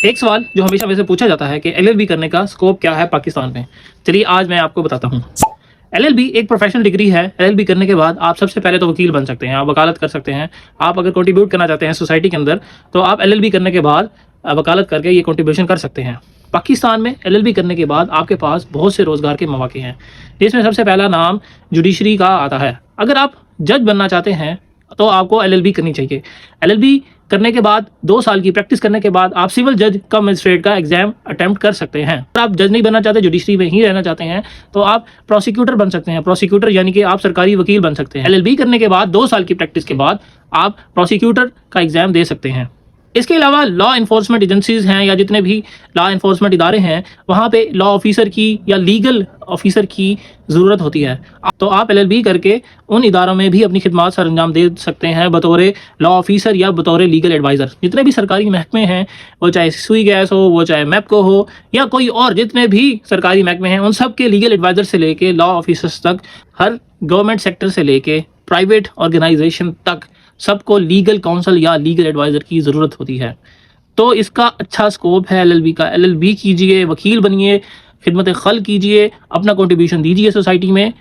एक सवाल जो हमेशा वैसे पूछा जाता है कि एलएलबी करने का स्कोप क्या है पाकिस्तान में। चलिए आज मैं आपको बताता हूँ। एलएलबी एक प्रोफेशनल डिग्री है। एलएलबी करने के बाद आप सबसे पहले तो वकील बन सकते हैं, आप वकालत कर सकते हैं। आप अगर कंट्रीब्यूट करना चाहते हैं सोसाइटी के अंदर तो आप एलएलबी करने के बाद वकालत करके ये कंट्रीब्यूशन कर सकते हैं। पाकिस्तान में एलएलबी करने के बाद आपके पास बहुत से रोज़गार के मौके हैं, जिसमें सबसे पहला नाम जुडिशरी का आता है। अगर आप जज बनना चाहते हैं तो आपको एलएलबी करनी चाहिए। एलएलबी करने के बाद 2 साल की प्रैक्टिस करने के बाद आप सिविल जज कम मजिस्ट्रेट का एग्जाम अटेम्प्ट कर सकते हैं। अगर आप जज नहीं बनना चाहते, जुडिशरी में ही रहना चाहते हैं, तो आप प्रोसिक्यूटर बन सकते हैं। प्रोसिक्यूटर यानी कि आप सरकारी वकील बन सकते हैं। एलएलबी करने के बाद 2 साल की प्रैक्टिस के बाद आप प्रोसिक्यूटर का एग्जाम दे सकते हैं। इसके अलावा लॉ इन्फोर्समेंट एजेंसीज हैं या जितने भी लॉ इन्फोर्समेंट इदारे हैं, वहाँ पे लॉ ऑफिसर की या लीगल ऑफिसर की ज़रूरत होती है। तो आप एलएलबी करके उन इदारों में भी अपनी खिदमात सर अंजाम दे सकते हैं बतौर लॉ ऑफिसर या बतौर लीगल एडवाइज़र। जितने भी सरकारी महकमे हैं, वो चाहे सुई गैस हो, वो चाहे मैपको हो या कोई और जितने भी सरकारी महकमे हैं, उन सब के लीगल एडवाइज़र से लेके लॉ ऑफिसर्स तक, हर गवर्नमेंट सेक्टर से लेके प्राइवेट ऑर्गेनाइजेशन तक सबको लीगल काउंसल या लीगल एडवाइज़र की ज़रूरत होती है। तो इसका अच्छा स्कोप है एलएलबी का। एलएलबी कीजिए, वकील बनिए, खिदमत खल कीजिए, अपना कंट्रीब्यूशन दीजिए सोसाइटी में।